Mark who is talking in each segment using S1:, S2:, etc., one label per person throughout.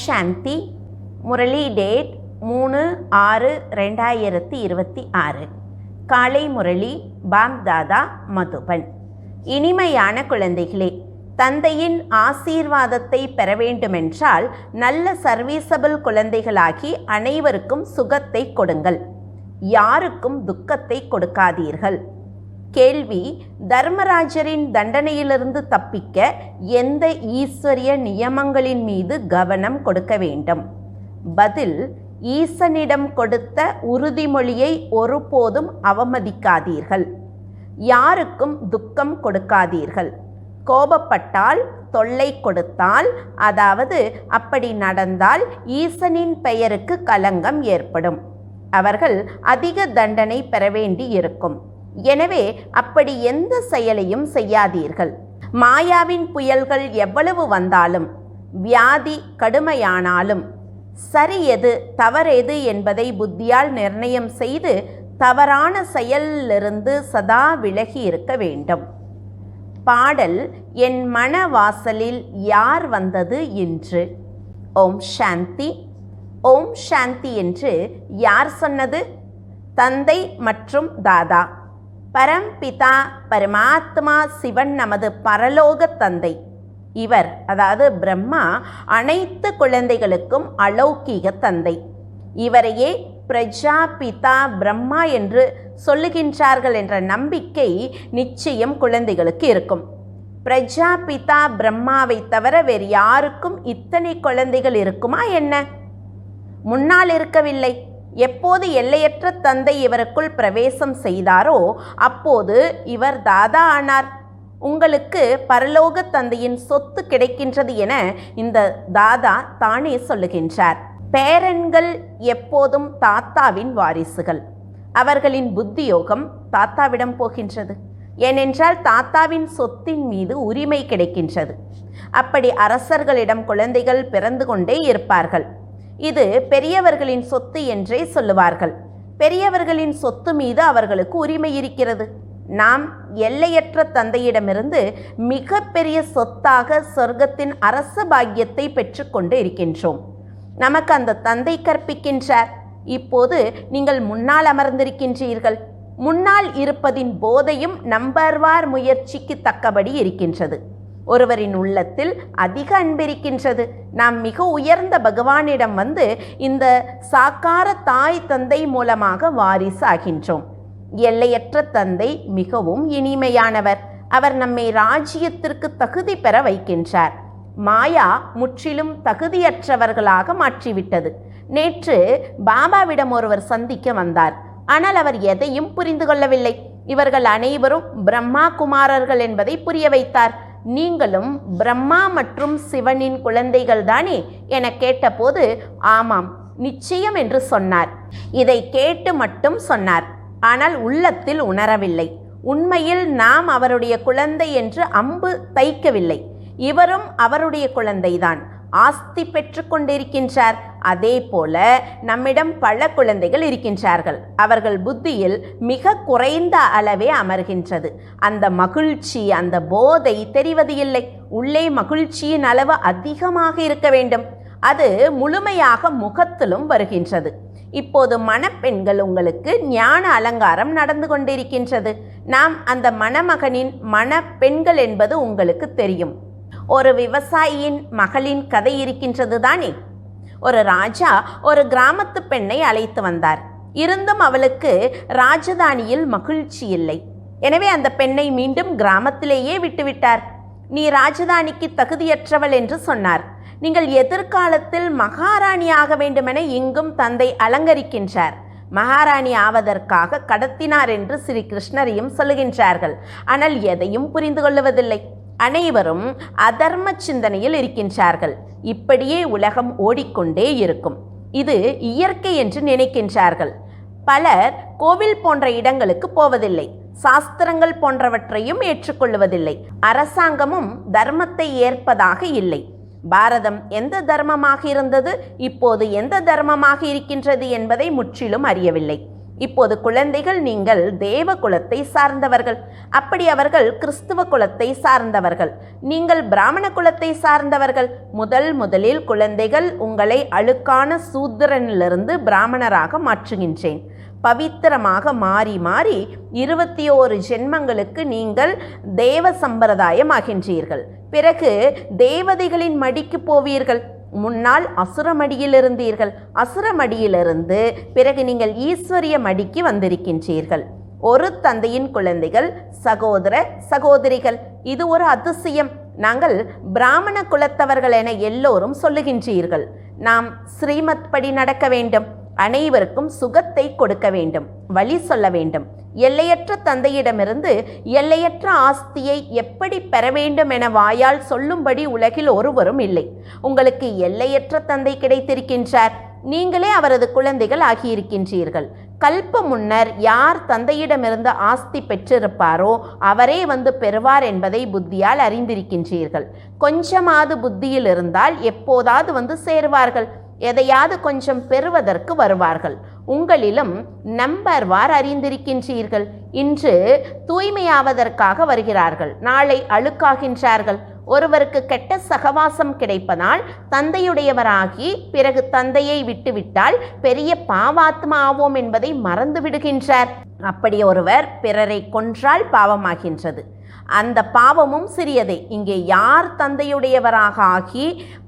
S1: சாந்தி. Murali date 3/6/2026. காலை முரளி பாப்தாதா மதுபன். இனிமையான குழந்தைகளே, தந்தையின் ஆசீர்வாதத்தை பெற வேண்டுமென்றால் நல்ல சர்வீசபிள் குழந்தைகளாகி அனைவருக்கும் சுகத்தை கொடுங்கள், யாருக்கும் துக்கத்தை கொடுக்காதீர்கள். கேள்வி: தர்மராஜரின் தண்டனையிலிருந்து தப்பிக்க எந்த ஈஸ்வரிய நியமங்களின் மீது கவனம் கொடுக்க வேண்டும்? பதில்: ஈசனிடம் கொடுத்த உறுதிமொழியை ஒருபோதும் அவமதிக்காதீர்கள், யாருக்கும் துக்கம் கொடுக்காதீர்கள். கோபப்பட்டால், தொல்லை கொடுத்தால், அதாவது அப்படி நடந்தால் ஈசனின் பெயருக்கு களங்கம் ஏற்படும். அவர்கள் அதிக தண்டனை பெற வேண்டி இருக்கும். எனவே அப்படி எந்த செயலையும் செய்யாதீர்கள். மாயாவின் புயல்கள் எவ்வளவு வந்தாலும், வியாதி கடுமையானாலும், சரி எது தவறெது என்பதை புத்தியால் நிர்ணயம் செய்து தவறான செயலிலிருந்து சதா விலகி இருக்க வேண்டும். பாடல்: என் மன வாசலில் யார் வந்தது இன்று? ஓம் சாந்தி. ஓம் சாந்தி என்று யார் சொன்னது? தந்தை மற்றும் தாதா. பரம்பிதா பரமாத்மா சிவன் நமது பரலோக தந்தை. இவர், அதாவது பிரம்மா, அனைத்து குழந்தைகளுக்கும் அலௌகீக தந்தை. இவரையே பிரஜாபிதா பிரம்மா என்று சொல்லுகின்றார்கள் என்ற நம்பிக்கை நிச்சயம் குழந்தைகளுக்கு இருக்கும். பிரஜாபிதா பிரம்மாவை தவிர வேறு யாருக்கும் இத்தனை குழந்தைகள் இருக்குமா என்ன? முன்னால் இருக்கவில்லை. எப்போது எல்லையற்ற தந்தை இவருக்குள் பிரவேசம் செய்தாரோ அப்போது இவர் தாதா ஆனார். உங்களுக்கு பரலோக தந்தையின் சொத்து கிடைக்கின்றது என இந்த தாதா தானே சொல்லுகின்றார். பேரன்கள் எப்போதும் தாத்தாவின் வாரிசுகள். அவர்களின் புத்தியோகம் தாத்தாவிடம் போகின்றது. ஏனென்றால் தாத்தாவின் சொத்தின் மீது உரிமை கிடைக்கின்றது. அப்படி அரசர்களிடம் குழந்தைகள் பிறந்து கொண்டே இருப்பார்கள். இது பெரியவர்களின் சொத்து என்றே சொல்லுவார்கள். பெரியவர்களின் சொத்து மீது அவர்களுக்கு உரிமை இருக்கிறது. நாம் எல்லையற்ற தந்தையிடமிருந்து மிக பெரிய சொத்தாக சொர்க்கத்தின் அரச பாக்கியத்தை பெற்றுக்கொண்டு இருக்கின்றோம். நமக்கு அந்த தந்தை கற்பிக்கின்றார். இப்போது நீங்கள் முன்னால் அமர்ந்திருக்கின்றீர்கள். முன்னால் இருப்பதின் போதையும் நம்பர்வார் முயற்சிக்கு தக்கபடி இருக்கின்றது. ஒருவரின் உள்ளத்தில் அதிக அன்பிருக்கின்றது. நாம் மிக உயர்ந்த பகவானிடம் வந்து இந்த சாக்கார தாய் தந்தை மூலமாக வாரிசு ஆகின்றோம். எல்லையற்ற தந்தை மிகவும் இனிமையானவர். அவர் நம்மை ராஜ்யத்திற்கு தகுதி பெற வைக்கின்றார். மாயா முற்றிலும் தகுதியற்றவர்களாக மாற்றிவிட்டது. நேற்று பாபாவிடம் ஒருவர் சந்திக்க வந்தார். ஆனால் அவர் எதையும் புரிந்து கொள்ளவில்லை. இவர்கள் அனைவரும் பிரம்மா குமாரர்கள் என்பதை புரிய வைத்தார். நீங்களும் பிரம்மா மற்றும் சிவனின் குழந்தைகள் தானே என கேட்டபோது ஆமாம் நிச்சயம் என்று சொன்னார். இதை கேட்டு மட்டும் சொன்னார். ஆனால் உள்ளத்தில் உணரவில்லை. உண்மையில் நாம் அவருடைய குழந்தை என்று அம்பு தைக்கவில்லை. இவரும் அவருடைய குழந்தைதான். ஆஸ்தி பெற்று கொண்டிருக்கின்றார். அதே போல நம்மிடம் பல குழந்தைகள் இருக்கின்றார்கள். அவர்கள் புத்தியில் மிக குறைந்த அளவே அமர்கின்றது. அந்த மகிழ்ச்சி, அந்த போதை தெரிவது இல்லை. உள்ளே மகிழ்ச்சியின் அளவு அதிகமாக இருக்க வேண்டும். அது முழுமையாக முகத்திலும் வருகின்றது. இப்போது மணப்பெண்கள் உங்களுக்கு ஞான அலங்காரம் நடந்து கொண்டிருக்கின்றது. நாம் அந்த மணமகனின் மணப்பெண்கள் என்பது உங்களுக்கு தெரியும். ஒரு விவசாயியின் மகளின் கதை இருக்கின்றது தானே. ஒரு ராஜா ஒரு கிராமத்து பெண்ணை அழைத்து வந்தார். இருந்தும் அவளுக்கு ராஜதானியில் மகிழ்ச்சி இல்லை. எனவே அந்த பெண்ணை மீண்டும் கிராமத்திலேயே விட்டுவிட்டார். நீ ராஜதானிக்கு தகுதியற்றவள் என்று சொன்னார். நீங்கள் எதிர்காலத்தில் மகாராணி ஆக வேண்டுமென இங்கும் தந்தை அலங்கரிக்கின்றார். மகாராணி ஆவதற்காக கடத்தினார் என்று ஸ்ரீ கிருஷ்ணரையும் சொல்லுகின்றார்கள். ஆனால் எதையும் புரிந்து கொள்வதில்லை. அனைவரும் அதர்ம சிந்தனையில் இருக்கின்றார்கள். இப்படியே உலகம் ஓடிக்கொண்டே இருக்கும். இது இயற்கை என்று நினைக்கின்றார்கள். பலர் கோவில் போன்ற இடங்களுக்கு போவதில்லை. சாஸ்திரங்கள் போன்றவற்றையும் ஏற்றுக்கொள்வதில்லை. அரசாங்கமும் தர்மத்தை ஏற்பதாக இல்லை. பாரதம் எந்த தர்மமாக இருந்தது, இப்போது எந்த தர்மமாக இருக்கின்றது என்பதை முற்றிலும் அறியவில்லை. இப்போது குழந்தைகள், நீங்கள் தேவ குலத்தை சார்ந்தவர்கள். அப்படி அவர்கள் கிறிஸ்துவ குலத்தை சார்ந்தவர்கள். நீங்கள் பிராமண குலத்தை சார்ந்தவர்கள். முதலில் குழந்தைகள், உங்களை அழுக்கான சூத்திரனிலிருந்து பிராமணராக மாற்றுகின்றேன். பவித்திரமாக மாறி மாறி 21 ஜென்மங்களுக்கு நீங்கள் தேவ சம்பிரதாயம் ஆகின்றீர்கள். பிறகு தேவதைகளின் மடிக்கு போவீர்கள். முன்னால் அசுர மடியில் இருந்தீர்கள். அசுர மடியிலிருந்து பிறகு நீங்கள் ஈஸ்வரிய மடிக்கு வந்திருக்கின்றீர்கள். ஒரு தந்தையின் குழந்தைகள், சகோதர சகோதரிகள். இது ஒரு அதிசயம். நாங்கள் பிராமண குலத்தவர்கள் என எல்லோரும் சொல்லுகின்றீர்கள். நாம் ஸ்ரீமத் படி நடக்க வேண்டும். அனைவருக்கும் சுகத்தை கொடுக்க வேண்டும், வழி சொல்ல வேண்டும். எல்லையற்ற தந்தையிடமிருந்து எல்லையற்ற ஆஸ்தியை எப்படி பெற வேண்டும் என வாயால் சொல்லும்படி உலகில் ஒருவரும் இல்லை. உங்களுக்கு எல்லையற்ற தந்தை கிடைத்திருக்கின்றார். நீங்களே அவரது குழந்தைகள் ஆகியிருக்கின்றீர்கள். கல்ப முன்னர் யார் தந்தையிடமிருந்து ஆஸ்தி பெற்றிருப்பாரோ அவரே வந்து பெறுவார் என்பதை புத்தியால் அறிந்திருக்கின்றீர்கள். கொஞ்சமாவது புத்தியில் இருந்தால் எப்போதாவது வந்து சேருவார்கள். எதையாவது கொஞ்சம் பெறுவதற்கு வருவார்கள். உங்களிலும் நம்பர்வார் அறிந்திருக்கின்றீர்கள். இன்று தூய்மையாவதற்காக வருகிறார்கள், நாளை அழுக்காகின்றார்கள். ஒருவருக்கு கெட்ட சகவாசம் கிடைப்பதால் தந்தையுடையவராகி பிறகு தந்தையை விட்டுவிட்டால் பெரிய பாவாத்மா ஆவோம் என்பதை மறந்து விடுகின்றார். அப்படி ஒருவர் பிறரை கொன்றால் பாவமாகின்றது. அந்த பாவமும் சிறியதே. இங்கே யார் தந்தையுடையவராக ஆகி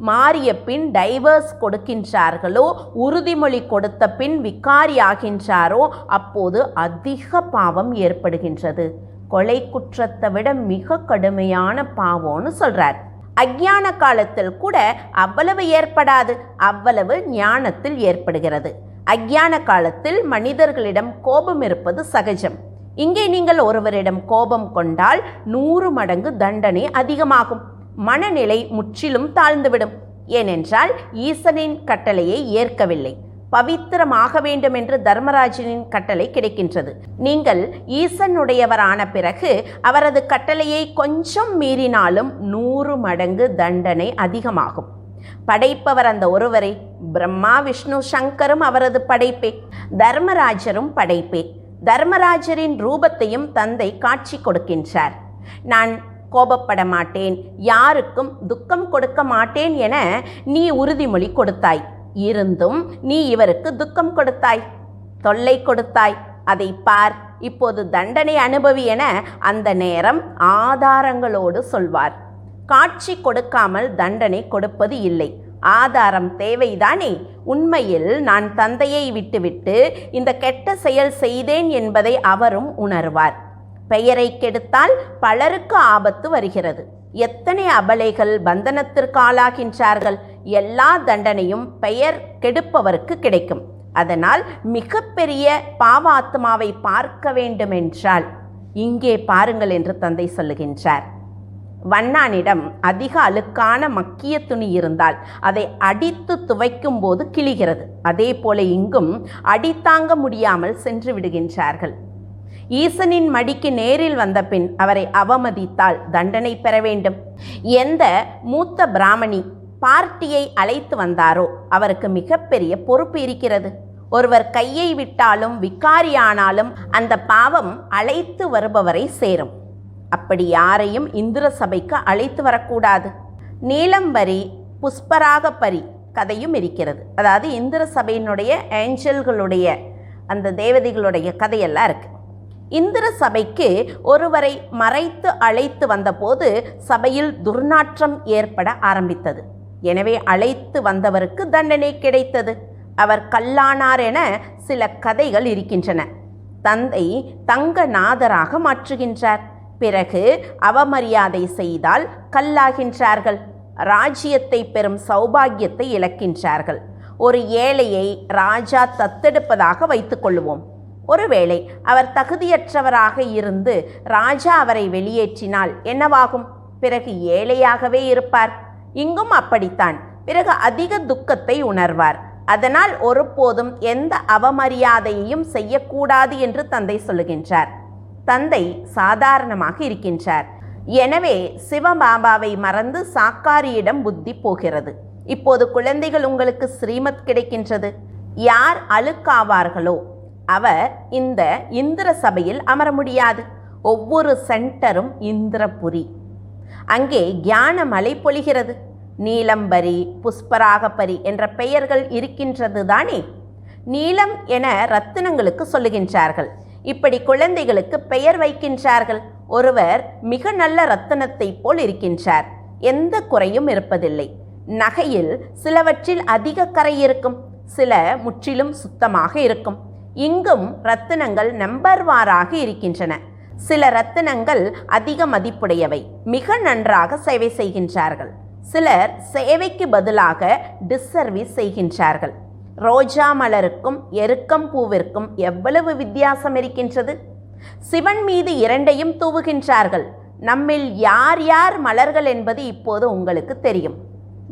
S1: மாறிய பின் டைவர்ஸ் கொடுக்கின்றார்களோ, உறுதிமொழி கொடுத்த பின் விகாரி ஆகின்றாரோ, அப்போது அதிக பாவம் ஏற்படுகின்றது. கொலை குற்றத்தை விட மிக கடுமையான பாவம்னு சொல்றார். அஞ்ஞான காலத்தில் கூட அவ்வளவு ஏற்படாது, அவ்வளவு ஞானத்தில் ஏற்படுகிறது. அஞ்ஞான காலத்தில் மனிதர்களிடம் கோபம் இருப்பது சகஜம். இங்கே நீங்கள் ஒருவரிடம் கோபம் கொண்டால் 100 மடங்கு தண்டனை அதிகமாகும். மனநிலை முற்றிலும் தாழ்ந்துவிடும். ஏனென்றால் ஈசனின் கட்டளையை ஏற்கவில்லை. பவித்திரமாக வேண்டும் என்று தர்மராஜனின் கட்டளை கிடைக்கின்றது. நீங்கள் ஈசனுடையவரான பிறகு அவரது கட்டளையை கொஞ்சம் மீறினாலும் 100 மடங்கு தண்டனை அதிகமாகும். படைப்பவர் அந்த ஒருவரை. பிரம்மா, விஷ்ணு, சங்கரும் அவரது படைப்பே. தர்மராஜரும் படைப்பே. தர்மராஜரின் ரூபத்தையும் தந்தை காட்சி கொடுக்கின்றார். நான் கோபப்பட மாட்டேன், யாருக்கும் துக்கம் கொடுக்க மாட்டேன் என நீ உறுதிமொழி கொடுத்தாய். இருந்தும் நீ இவருக்கு துக்கம் கொடுத்தாய், தொல்லை கொடுத்தாய். அதை பார், இப்போது தண்டனை அனுபவி என அந்த நேரம் ஆதாரங்களோடு சொல்வார். காட்சி கொடுக்காமல் தண்டனை கொடுப்பது இல்லை. ஆதாரம் தேவைதானே. உண்மையில் நான் தந்தையை விட்டுவிட்டு இந்த கெட்ட செயல் செய்தேன் என்பதை அவரும் உணர்வார். பெயரை கெடுத்தால் பலருக்கு ஆபத்து வருகிறது. எத்தனை அபலைகள் பந்தனத்திற்கு ஆளாகின்றார்கள். எல்லா தண்டனையும் பெயர் கெடுப்பவருக்கு கிடைக்கும். அதனால் மிகப்பெரிய பாவாத்மாவை பார்க்க வேண்டுமென்றால் இங்கே பாருங்கள் என்று தந்தை சொல்லுகின்றார். வண்ணானிடம் அதிக அழுக்கான மக்கிய துணி இருந்தால் அதை அடித்து துவைக்கும் போது கிழிகிறது. அதே போல இங்கும் அடித்தாங்க முடியாமல் சென்று விடுகின்றார்கள். ஈசனின் மடிக்கு நேரில் வந்த பின் அவரை அவமதித்தால் தண்டனை பெற வேண்டும். எந்த மூத்த பிராமணி பார்ட்டியை அழைத்து வந்தாரோ அவருக்கு மிகப்பெரிய பொறுப்பு இருக்கிறது. ஒருவர் கையை விட்டாலும் விகாரியானாலும் அந்த பாவம் அழைத்து வருபவரை சேரும். அப்படி யாரையும் இந்திர சபைக்கு அழைத்து வரக்கூடாது. நீலம்பரி புஷ்பராக பரி கதையும் இருக்கிறது. அதாவது இந்திர சபையினுடைய ஏஞ்சல்களுடைய அந்த தேவதைகளுடைய கதையெல்லாம் இருக்கு. இந்திர சபைக்கு ஒருவரை மறைத்து அழைத்து வந்தபோது சபையில் துர்நாற்றம் ஏற்பட ஆரம்பித்தது. எனவே அழைத்து வந்தவருக்கு தண்டனை கிடைத்தது. அவர் கல்லானார் என சில கதைகள் இருக்கின்றன. தந்தை தங்கநாதராக மாற்றுகின்றார். பிறகு அவமரியாதை செய்தால் கல்லாகின்றார்கள். ராஜ்யத்தை பெறும் சௌபாகியத்தை இழக்கின்றார்கள். ஒரு ஏழையை ராஜா தத்தெடுப்பதாக வைத்துக் கொள்வோம். ஒருவேளை அவர் தகுதியற்றவராக இருந்து ராஜா அவரை வெளியேற்றினால் என்னவாகும்? பிறகு ஏழையாகவே இருப்பார். இங்கும் அப்படித்தான். பிறகு அதிக துக்கத்தை உணர்வார். அதனால் ஒருபோதும் எந்த அவமரியாதையையும் செய்யக்கூடாது என்று தந்தை சொல்லுகின்றார். தந்தை சாதாரணமாக இருக்கின்றார். எனவே சிவபாபாவை மறந்து சாக்காரியிடம் புத்தி போகிறது. இப்போது குழந்தைகள், உங்களுக்கு ஸ்ரீமத் கிடைக்கின்றது. யார் அழுக்காவார்களோ, அவர் இந்த இந்திர சபையில் அமர முடியாது. ஒவ்வொரு சென்டரும் இந்திரபுரி. அங்கே ஞான மழை பொழிகிறது. நீலம்பரி, புஷ்பராகபரி என்ற பெயர்கள் இருக்கின்றது தானே. நீலம் என ரத்தினங்களுக்கு சொல்லுகின்றார்கள். இப்படி குழந்தைகளுக்கு பெயர் வைக்கின்றார்கள். ஒருவர் மிக நல்ல ரத்தினத்தை போல் இருக்கின்றார். எந்த குறையும் இருப்பதில்லை. நகையில் சிலவற்றில் அதிக கரை இருக்கும், சில முற்றிலும் சுத்தமாக இருக்கும். இங்கும் ரத்தினங்கள் நம்பர்வாராக இருக்கின்றன. சில ரத்தினங்கள் அதிக மதிப்புடையவை, மிக நன்றாக சேவை செய்கின்றார்கள். சிலர் சேவைக்கு பதிலாக டிஸ்சர்வீஸ் செய்கின்றார்கள். ரோஜா மலருக்கும் எருக்கம் பூவிற்கும் எவ்வளவு வித்தியாசம் இருக்கின்றது. சிவன் மீது இரண்டையும் தூவுகின்றார்கள். நம்மில் யார் யார் மலர்கள் என்பது இப்போது உங்களுக்கு தெரியும்.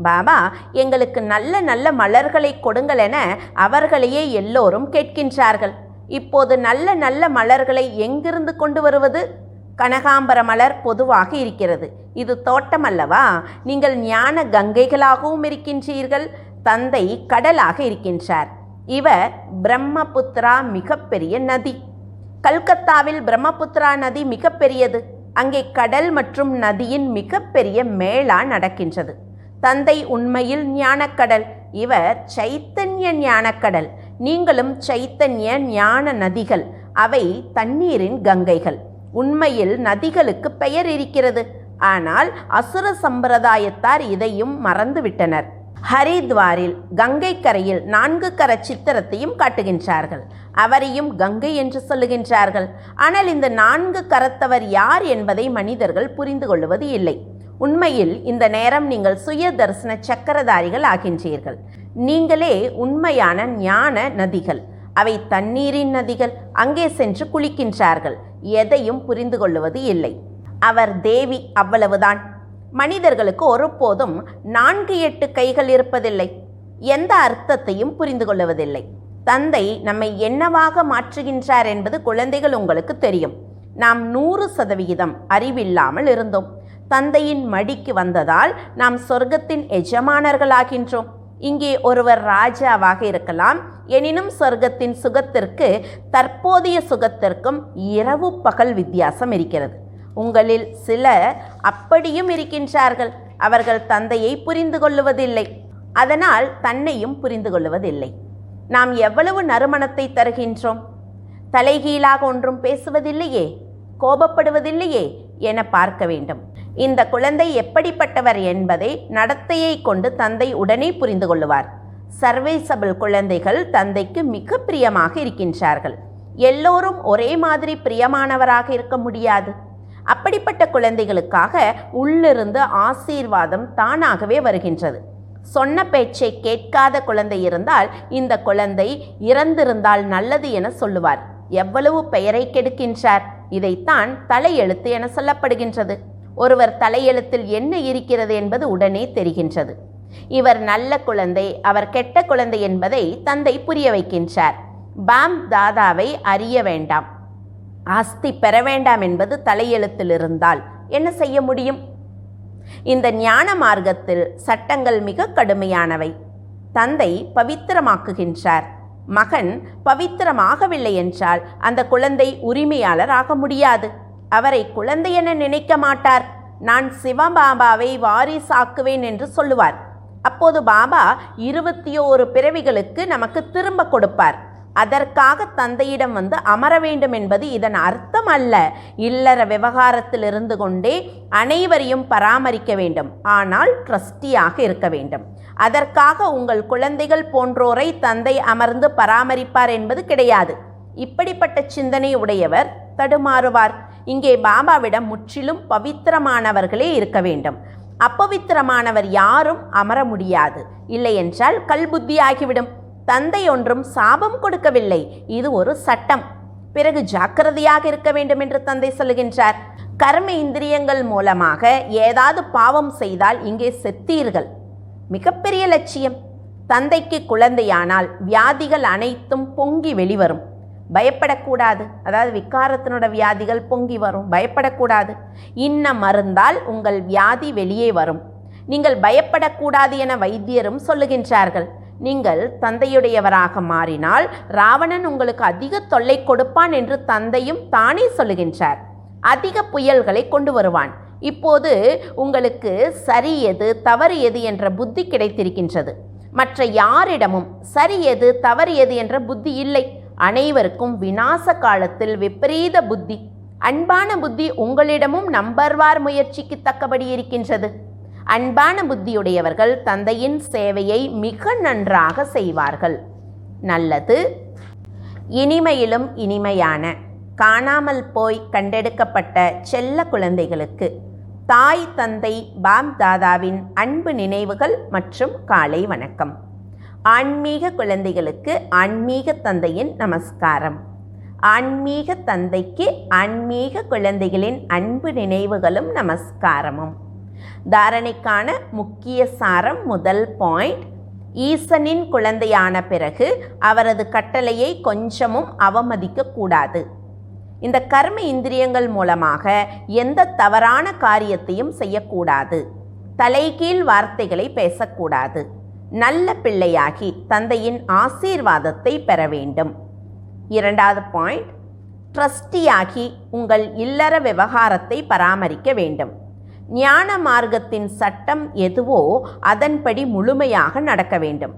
S1: பாபா, எங்களுக்கு நல்ல நல்ல மலர்களை கொடுங்கள் என அவர்களையே எல்லோரும் கேட்கின்றார்கள். இப்போது நல்ல நல்ல மலர்களை எங்கிருந்து கொண்டு வருவது? கனகாம்பர மலர் பொதுவாக இருக்கிறது. இது தோட்டம் அல்லவா? நீங்கள் ஞான கங்கைகளாகவும் இருக்கின்றீர்கள். தந்தை கடலாக இருக்கின்றார். இவர் பிரம்மபுத்திரா மிகப்பெரிய நதி. கல்கத்தாவில் பிரம்மபுத்திரா நதி மிகப்பெரியது. அங்கே கடல் மற்றும் நதியின் மிகப்பெரிய மேளா நடக்கின்றது. தந்தை உண்மையில் ஞானக்கடல். இவர் சைத்தன்ய ஞானக்கடல். நீங்களும் சைத்தன்ய ஞான நதிகள். அவை தண்ணீரின் கங்கைகள். உண்மையில் நதிகளுக்கு பெயர் இருக்கிறது. ஆனால் அசுர சம்பிரதாயத்தார் இதையும் மறந்துவிட்டனர். ஹரித்வாரில் கங்கை கரையில் 4 கர சித்திரத்தையும் காட்டுகின்றார்கள். அவரையும் கங்கை என்று சொல்லுகின்றார்கள். ஆனால் இந்த 4 கரத்தவர் யார் என்பதை மனிதர்கள் புரிந்து கொள்வது இல்லை. உண்மையில் இந்த நேரம் நீங்கள் சுய தரிசன சக்கரதாரிகள் ஆகின்றீர்கள். நீங்களே உண்மையான ஞான நதிகள். அவை தண்ணீரின் நதிகள். அங்கே சென்று குளிக்கின்றார்கள். எதையும் புரிந்து கொள்வது இல்லை. அவர் தேவி, அவ்வளவுதான். மனிதர்களுக்கு ஒருபோதும் 4-8 கைகள் இருப்பதில்லை. எந்த அர்த்தத்தையும் புரிந்து கொள்வதில்லை. தந்தை நம்மை என்னவாக மாற்றுகின்றார் என்பது குழந்தைகள் உங்களுக்கு தெரியும். நாம் 100% அறிவில்லாமல் இருந்தோம். தந்தையின் மடிக்கு வந்ததால் நாம் சொர்க்கத்தின் எஜமானர்களாகின்றோம். இங்கே ஒருவர் ராஜாவாக இருக்கலாம். எனினும் சொர்க்கத்தின் சுகத்திற்கு தற்போதைய சுகத்திற்கும் இரவு பகல் வித்தியாசம் இருக்கிறது. உங்களில் சிலர் அப்படியும் இருக்கின்றார்கள். அவர்கள் தந்தையை புரிந்து கொள்வதில்லை. அதனால் தன்னையும் புரிந்து கொள்வதில்லை. நாம் எவ்வளவு நறுமணத்தை தருகின்றோம். தலைகீழாக ஒன்றும் பேசுவதில்லையே, கோபப்படுவதில்லையே என பார்க்க வேண்டும். இந்த குழந்தை எப்படிப்பட்டவர் என்பதை நடத்தையை கொண்டு தந்தை உடனே புரிந்து கொள்ளுவார். சர்வேசபிள் குழந்தைகள் தந்தைக்கு மிக பிரியமாக இருக்கின்றார்கள். எல்லோரும் ஒரே மாதிரி பிரியமானவராக இருக்க முடியாது. அப்படிப்பட்ட குழந்தைகளுக்காக உள்ளிருந்து ஆசீர்வாதம் தானாகவே வருகின்றது. சொன்ன பேச்சை கேட்காத குழந்தை இருந்தால் இந்த குழந்தை இறந்திருந்தால் நல்லது என சொல்லுவார். எவ்வளவு பெயரை கெடுக்கின்றார். இதைத்தான் தலையெழுத்து என சொல்லப்படுகின்றது. ஒருவர் தலையெழுத்தில் என்ன இருக்கிறது என்பது உடனே தெரிகின்றது. இவர் நல்ல குழந்தை, அவர் கெட்ட குழந்தை என்பதை தந்தை புரிய வைக்கின்றார். பாம் தாதாவை அறிய வேண்டாம், ஆஸ்தி பெற வேண்டாம் என்பது தலையெழுத்தில் இருந்தால் என்ன செய்ய முடியும்? இந்த ஞான மார்க்கத்தில் சட்டங்கள் மிக கடுமையானவை. தந்தை பவித்திரமாக்குகின்றார். மகன் பவித்திரமாகவில்லை என்றால் அந்த குழந்தை உரிமையாளர் ஆக முடியாது. அவரை குழந்தை என நினைக்க மாட்டார். நான் சிவபாபாவை வாரிசாக்குவேன் என்று சொல்லுவார். அப்போது பாபா 21 பிறவிகளுக்கு நமக்கு திரும்ப கொடுப்பார். அதற்காக தந்தையிடம் வந்து அமர வேண்டும் என்பது இதன் அர்த்தம் அல்ல. இல்லற விவகாரத்தில் இருந்து கொண்டே அனைவரையும் பராமரிக்க வேண்டும். ஆனால் ட்ரஸ்டியாக இருக்க வேண்டும். அதற்காக உங்கள் குழந்தைகள் போன்றோரை தந்தை அமர்ந்து பராமரிப்பார் என்பது கிடையாது. இப்படிப்பட்ட சிந்தனை உடையவர் தடுமாறுவார். இங்கே பாபாவிடம் முற்றிலும் பவித்திரமானவர்களே இருக்க வேண்டும். அப்பவித்திரமானவர் யாரும் அமர முடியாது. இல்லை என்றால் கல்புத்தி ஆகிவிடும். தந்தை ஒன்றும் சாபம் கொடுக்கவில்லை. இது ஒரு சட்டம். பிறகு ஜாக்கிரதையாக இருக்க வேண்டும் என்று தந்தை சொல்லுகின்றார். கர்ம இந்திரியங்கள் மூலமாக ஏதாவது பாவம் செய்தால் இங்கே செத்தீர்கள். மிகப்பெரிய லட்சியம். தந்தைக்கு குழந்தையானால் வியாதிகள் அனைத்தும் பொங்கி வெளிவரும். பயப்படக்கூடாது. அதாவது விகாரத்தினோட வியாதிகள் பொங்கி வரும். பயப்படக்கூடாது. இன்ன மருந்தால் உங்கள் வியாதி வெளியே வரும். நீங்கள் பயப்படக்கூடாது என வைத்தியரும் சொல்லுகின்றார்கள். நீங்கள் தந்தையுடையவராக மாறினால் ராவணன் உங்களுக்கு அதிக தொல்லை கொடுப்பான் என்று தந்தையும் தானே சொல்லுகின்றார். அதிக புயல்களை கொண்டு வருவான். இப்போது உங்களுக்கு சரி எது தவறு எது என்ற புத்தி கிடைத்திருக்கின்றது. மற்ற யாரிடமும் சரி எது தவறு எது என்ற புத்தி இல்லை. அனைவருக்கும் விநாச காலத்தில் விபரீத புத்தி. அன்பான புத்தி உங்களிடமும் நம்பர்வார் முயற்சிக்கு தக்கபடி இருக்கின்றது. அன்பான புத்தியுடையவர்கள் தந்தையின் சேவையை மிக நன்றாக செய்வார்கள். நல்லது. இனிமையிலும் இனிமையான காணாமல் போய் கண்டெடுக்கப்பட்ட செல்ல குழந்தைகளுக்கு தாய் தந்தை பாப் தாதாவின் அன்பு நினைவுகள் மற்றும் காலை வணக்கம். ஆன்மீக குழந்தைகளுக்கு ஆன்மீக தந்தையின் நமஸ்காரம். ஆன்மீக தந்தைக்கு ஆன்மீக குழந்தைகளின் அன்பு நினைவுகளும் நமஸ்காரமும். தாரணைக்கான முக்கிய சாரம். முதல் பாயிண்ட், ஈசனின் குழந்தையான பிறகு அவரது கட்டளையை கொஞ்சமும் அவமதிக்க கூடாது. இந்த கர்ம இந்திரியங்கள் மூலமாக எந்த தவறான காரியத்தையும் செய்யக்கூடாது. தலைகீழ் வார்த்தைகளை பேசக்கூடாது. நல்ல பிள்ளையாகி தந்தையின் ஆசீர்வாதத்தை பெற வேண்டும். இரண்டாவது பாயிண்ட், ட்ரஸ்டியாகி உங்கள் இல்லற விவகாரத்தை பராமரிக்க வேண்டும். ஞான மார்க்கத்தின் சட்டம் எதுவோ அதன்படி முழுமையாக நடக்க வேண்டும்.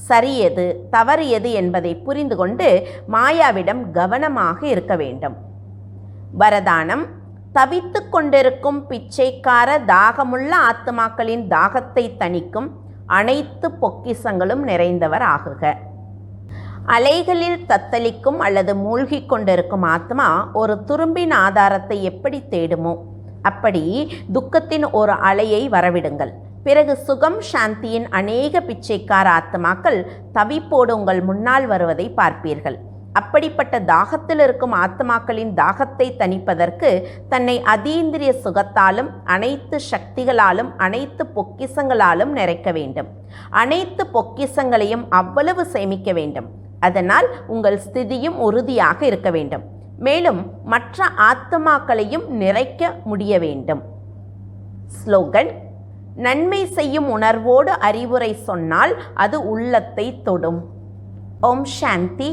S1: சரி எது தவறு எது என்பதை புரிந்து கொண்டு மாயாவிடம் கவனமாக இருக்க வேண்டும். வரதானம். தவித்து கொண்டிருக்கும் பிச்சைக்கார தாகமுள்ள ஆத்மாக்களின் தாகத்தை தணிக்கும் அனைத்து பொக்கிஷங்களும் நிறைந்தவர் ஆகுக. அலைகளில் தத்தளிக்கும் அல்லது மூழ்கிக் கொண்டிருக்கும் ஆத்மா ஒரு துரும்பின் ஆதாரத்தை எப்படி தேடுமோ அப்படி துக்கத்தின் ஒரு அலையை வரவிடுங்கள். பிறகு சுகம் சாந்தியின் அநேக பிச்சைக்கார ஆத்மாக்கள் தவிப்போடு உங்கள் முன்னால் வருவதை பார்ப்பீர்கள். அப்படிப்பட்ட தாகத்தில் இருக்கும் ஆத்மாக்களின் தாகத்தை தணிப்பதற்கு தன்னை அதீந்திரிய சுகத்தாலும் அனைத்து சக்திகளாலும் அனைத்து பொக்கிஷங்களாலும் நிறைக்க வேண்டும். அனைத்து பொக்கிஷங்களையும் அவ்வளவு சேமிக்க வேண்டும். அதனால் உங்கள் ஸ்திதியும் உறுதியாக இருக்க வேண்டும். மேலும் மற்ற ஆத்மாக்களையும் நிறைக்க முடிய வேண்டும். ஸ்லோகன். நன்மை செய்யும் உணர்வோடு அறிவுரை சொன்னால் அது உள்ளத்தை தொடும். ஓம் சாந்தி.